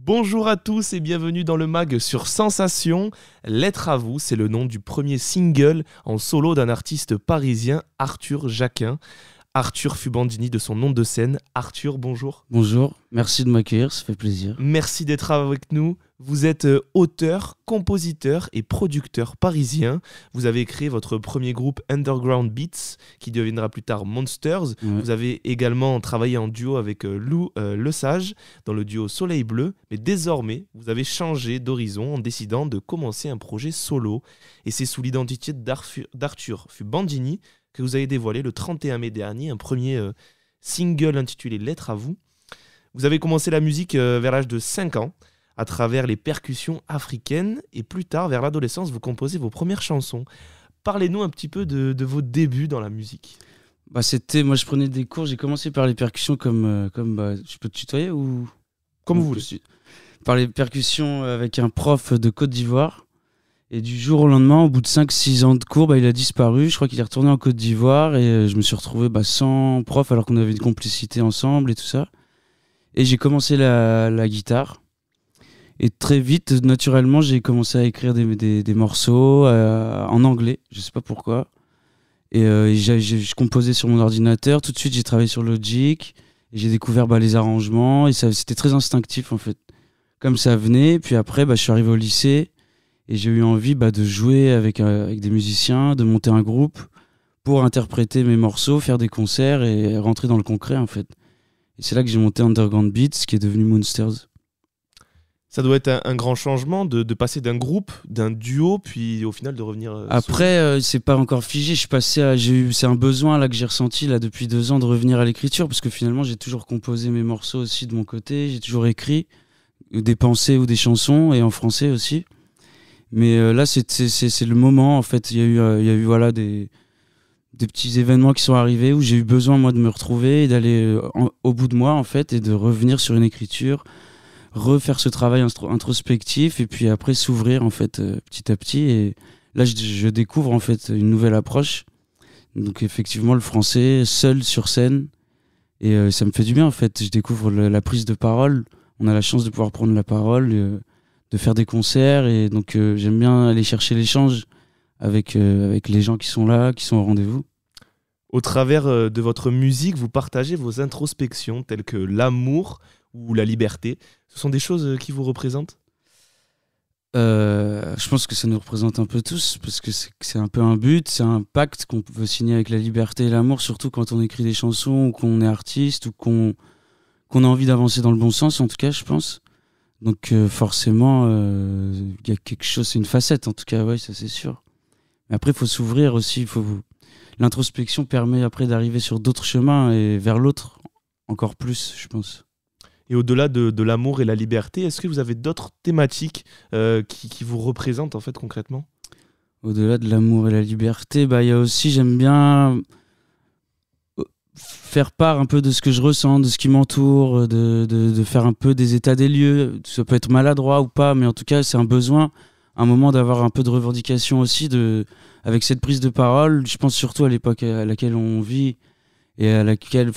Bonjour à tous et bienvenue dans le mag sur Sensation. Lettre à vous, c'est le nom du premier single en solo d'un artiste parisien, Arthur Jacquin. Arthur Fubandini de son nom de scène. Arthur, bonjour. Bonjour, merci de m'accueillir, ça fait plaisir. Merci d'être avec nous. Vous êtes auteur, compositeur et producteur parisien. Vous avez créé votre premier groupe Underground Beats, qui deviendra plus tard Monsters. Ouais. Vous avez également travaillé en duo avec Lou Lesage dans le duo Soleil Bleu. Mais désormais, vous avez changé d'horizon en décidant de commencer un projet solo. Et c'est sous l'identité d'Arthur Fubandini que vous avez dévoilé le 31 mai dernier un premier single intitulé Lettre à vous. Vous avez commencé la musique vers l'âge de 5 ans à travers les percussions africaines et plus tard, vers l'adolescence, vous composez vos premières chansons. Parlez-nous un petit peu de vos débuts dans la musique. Moi je prenais des cours, j'ai commencé par les percussions comme je peux te tutoyer ou Comme vous voulez. Par les percussions avec un prof de Côte d'Ivoire. Et du jour au lendemain, au bout de 5-6 ans de cours, il a disparu. Je crois qu'il est retourné en Côte d'Ivoire et je me suis retrouvé sans prof alors qu'on avait une complicité ensemble et tout ça. Et j'ai commencé la guitare. Et très vite, naturellement, j'ai commencé à écrire des morceaux en anglais. Je sais pas pourquoi. Et je composais sur mon ordinateur. Tout de suite, j'ai travaillé sur Logic. Et j'ai découvert les arrangements. Et c'était très instinctif en fait. Comme ça venait. Puis après, je suis arrivé au lycée. Et j'ai eu envie de jouer avec des musiciens, de monter un groupe pour interpréter mes morceaux, faire des concerts et rentrer dans le concret en fait. Et c'est là que j'ai monté Underground Beats, qui est devenu Monsters. Ça doit être un grand changement de passer d'un groupe, d'un duo, puis au final de revenir... Après, c'est pas encore figé. Je suis passé c'est un besoin là que j'ai ressenti là, depuis 2 ans de revenir à l'écriture, parce que finalement j'ai toujours composé mes morceaux aussi de mon côté, j'ai toujours écrit des pensées ou des chansons, et en français aussi. Mais là, c'est le moment, en fait. Il y a eu voilà, des petits événements qui sont arrivés où j'ai eu besoin, moi, de me retrouver et d'aller au bout de moi, en fait, et de revenir sur une écriture, refaire ce travail introspectif, et puis après s'ouvrir, en fait, petit à petit. Et là, je découvre, en fait, une nouvelle approche. Donc, effectivement, le français, seul sur scène. Et ça me fait du bien, en fait. Je découvre la prise de parole. On a la chance de pouvoir prendre la parole, de faire des concerts, et donc j'aime bien aller chercher l'échange avec les gens qui sont là, qui sont au rendez-vous. Au travers de votre musique, vous partagez vos introspections telles que l'amour ou la liberté. Ce sont des choses qui vous représentent ? Je pense que ça nous représente un peu tous, parce que c'est un peu un but, c'est un pacte qu'on peut signer avec la liberté et l'amour, surtout quand on écrit des chansons, ou qu'on est artiste, ou qu'on a envie d'avancer dans le bon sens, en tout cas, je pense. Donc forcément, y a quelque chose, c'est une facette en tout cas, ouais, ça c'est sûr. Mais après, il faut s'ouvrir aussi. L'introspection permet après d'arriver sur d'autres chemins et vers l'autre encore plus, je pense. Et au-delà de l'amour et la liberté, est-ce que vous avez d'autres thématiques qui vous représentent en fait concrètement ? Au-delà de l'amour et la liberté, il y a aussi, j'aime bien faire part un peu de ce que je ressens, de ce qui m'entoure, de faire un peu des états des lieux. Ça peut être maladroit ou pas, mais en tout cas c'est un besoin, un moment d'avoir un peu de revendication aussi, avec cette prise de parole. Je pense surtout à l'époque à laquelle on vit et à laquelle,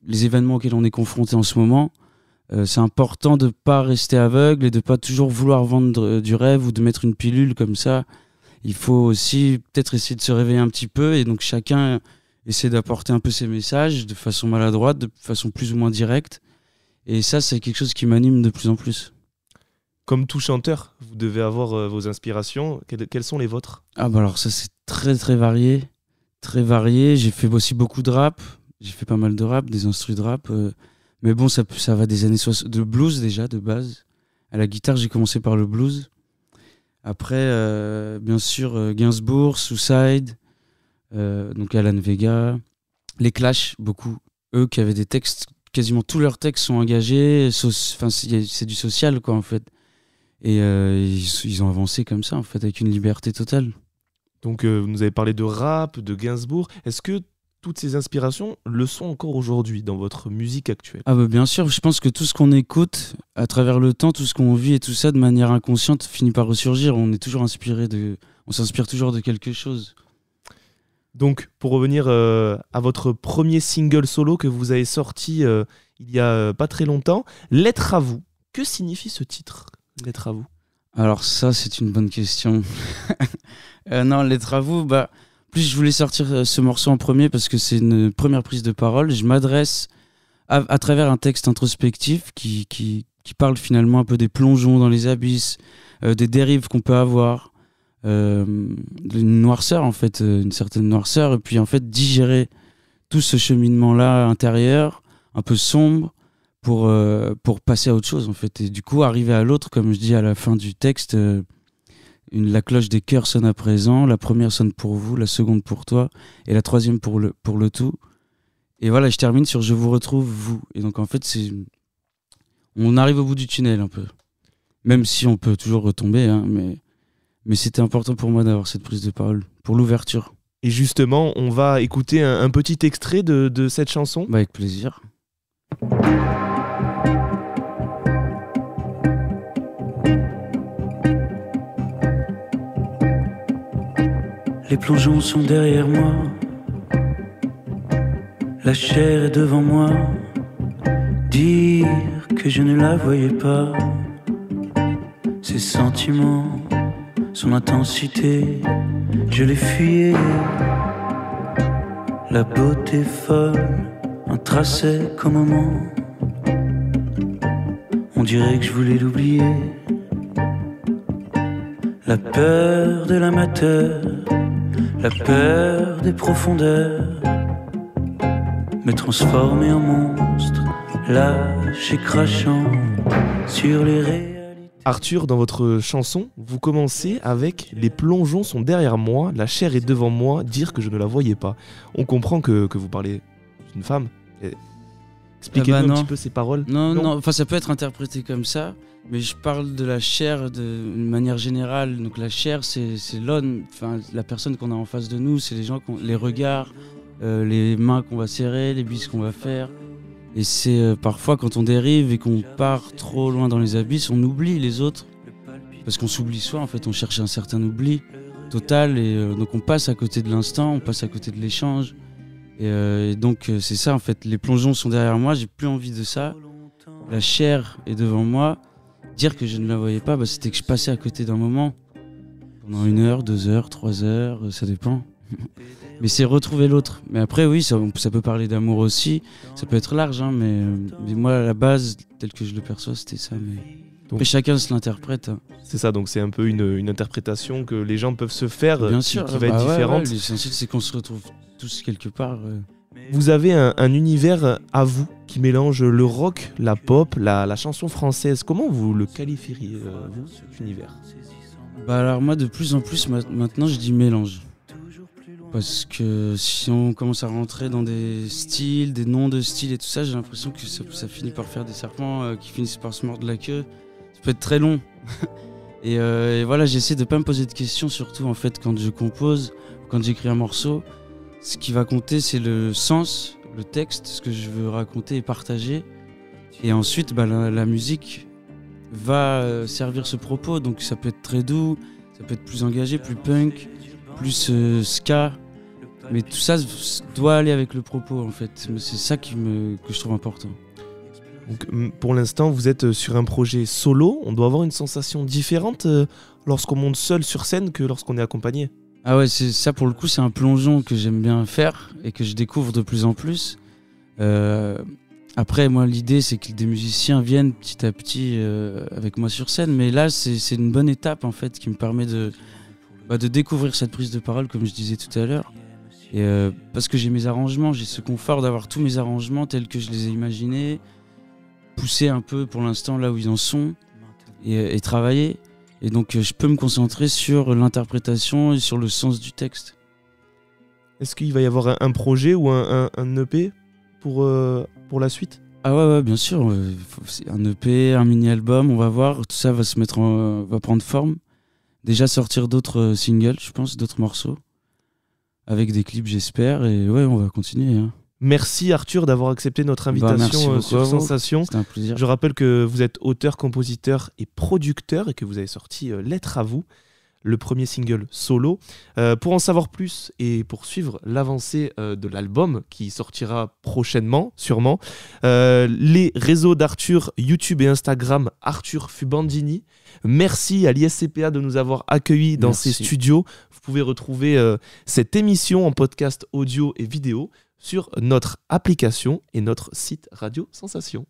les événements auxquels on est confronté en ce moment. C'est important de pas rester aveugle et de pas toujours vouloir vendre du rêve ou de mettre une pilule comme ça. Il faut aussi peut-être essayer de se réveiller un petit peu, et donc chacun essayer d'apporter un peu ses messages de façon maladroite, de façon plus ou moins directe. Et ça, c'est quelque chose qui m'anime de plus en plus. Comme tout chanteur, vous devez avoir vos inspirations. Quelles sont les vôtres ? Alors ça, c'est très très varié. Très varié. J'ai fait aussi beaucoup de rap. J'ai fait pas mal de rap, des instrus de rap. Mais bon, ça va des années 60. De blues déjà, de base. À la guitare, j'ai commencé par le blues. Après, bien sûr, Gainsbourg, Suicide, donc Alan Vega, les Clash, beaucoup. Eux qui avaient des textes, quasiment tous leurs textes sont engagés, c'est du social quoi en fait. Et ils ont avancé comme ça en fait, avec une liberté totale. Donc vous nous avez parlé de rap, de Gainsbourg. Est-ce que toutes ces inspirations le sont encore aujourd'hui dans votre musique actuelle ? Bien sûr, je pense que tout ce qu'on écoute à travers le temps, tout ce qu'on vit et tout ça de manière inconsciente finit par ressurgir. On est toujours on s'inspire toujours de quelque chose. Donc, pour revenir à votre premier single solo que vous avez sorti il y a pas très longtemps, Lettre à vous. Que signifie ce titre, Lettre à vous? Alors ça, c'est une bonne question. Non, Lettre à vous, plus je voulais sortir ce morceau en premier parce que c'est une première prise de parole. Je m'adresse à travers un texte introspectif qui parle finalement un peu des plongeons dans les abysses, des dérives qu'on peut avoir, d'une noirceur en fait, une certaine noirceur, et puis en fait digérer tout ce cheminement-là intérieur, un peu sombre, pour passer à autre chose en fait. Et du coup, arriver à l'autre, comme je dis à la fin du texte, la cloche des cœurs sonne à présent, la première sonne pour vous, la seconde pour toi, et la troisième pour le tout. Et voilà, je termine sur je vous retrouve, vous. Et donc en fait, on arrive au bout du tunnel un peu. Même si on peut toujours retomber, hein, mais c'était important pour moi d'avoir cette prise de parole, pour l'ouverture. Et justement, on va écouter un petit extrait de cette chanson. Avec plaisir. Les plongeons sont derrière moi, la chair est devant moi. Dire que je ne la voyais pas, ses sentiments, son intensité, je les fuyais. La beauté folle, un tracé comme moment. On dirait que je voulais l'oublier. La peur de l'amateur, la peur des profondeurs, me transformer en monstre, lâche et crachant sur les réalités. Arthur, dans votre chanson, vous commencez avec « Les plongeons sont derrière moi, la chair est devant moi, dire que je ne la voyais pas ». On comprend que vous parlez d'une femme. Expliquez-nous un petit peu ces paroles. Non, enfin ça peut être interprété comme ça, mais je parle de la chair d'une manière générale. Donc la chair, c'est l'homme, enfin la personne qu'on a en face de nous, c'est les gens, les regards, les mains qu'on va serrer, les bises qu'on va faire. Et c'est parfois quand on dérive et qu'on part trop loin dans les abysses, on oublie les autres. Parce qu'on s'oublie soi, en fait, on cherche un certain oubli total. Et donc on passe à côté de l'instant, on passe à côté de l'échange. Et donc c'est ça, en fait, les plongeons sont derrière moi, j'ai plus envie de ça. La chair est devant moi. Dire que je ne la voyais pas, c'était que je passais à côté d'un moment. Pendant 1 heure, 2 heures, 3 heures, ça dépend. Mais c'est retrouver l'autre. Mais après, oui, ça peut parler d'amour aussi. Ça peut être large, hein, mais moi, à la base, tel que je le perçois, c'était ça. Mais après, chacun se l'interprète. Hein. C'est ça, donc c'est un peu une interprétation que les gens peuvent se faire, bien sûr, qui va être différente. Ouais, l'essentiel, c'est qu'on se retrouve tous quelque part. Vous avez un univers à vous qui mélange le rock, la pop, la chanson française. Comment vous le qualifieriez, vous, cet univers ? Alors moi, de plus en plus, maintenant, je dis mélange. Parce que si on commence à rentrer dans des styles, des noms de styles et tout ça, j'ai l'impression que ça finit par faire des serpents qui finissent par se mordre la queue. Ça peut être très long. et voilà, j'essaie de pas me poser de questions, surtout en fait quand je compose, quand j'écris un morceau. Ce qui va compter, c'est le sens, le texte, ce que je veux raconter et partager. Et ensuite, la musique va servir ce propos. Donc ça peut être très doux, ça peut être plus engagé, plus punk, plus ska. Mais tout ça doit aller avec le propos, en fait. C'est ça que je trouve important. Donc, pour l'instant, vous êtes sur un projet solo. On doit avoir une sensation différente lorsqu'on monte seul sur scène que lorsqu'on est accompagné. Ah ouais, ça pour le coup, c'est un plongeon que j'aime bien faire et que je découvre de plus en plus. Après, moi, l'idée, c'est que des musiciens viennent petit à petit avec moi sur scène. Mais là, c'est une bonne étape, en fait, qui me permet de découvrir cette prise de parole, comme je disais tout à l'heure. Et parce que j'ai mes arrangements, j'ai ce confort d'avoir tous mes arrangements tels que je les ai imaginés, pousser un peu pour l'instant là où ils en sont et travailler. Et donc je peux me concentrer sur l'interprétation et sur le sens du texte. Est-ce qu'il va y avoir un projet ou un EP pour la suite ? Ah ouais, bien sûr. Un EP, un mini-album, on va voir. Tout ça va va prendre forme. Déjà sortir d'autres singles, je pense, d'autres morceaux. Avec des clips, j'espère. Et ouais, on va continuer. Hein. Merci Arthur d'avoir accepté notre invitation sur Sensation. C'était un plaisir. Je rappelle que vous êtes auteur, compositeur et producteur et que vous avez sorti Lettre à vous. le premier single solo. Pour en savoir plus et pour suivre l'avancée de l'album qui sortira prochainement, sûrement, les réseaux d'Arthur, YouTube et Instagram, Arthur Fubandini. Merci à l'ISCPA de nous avoir accueillis dans ses studios. Vous pouvez retrouver cette émission en podcast audio et vidéo sur notre application et notre site Radio Sensation.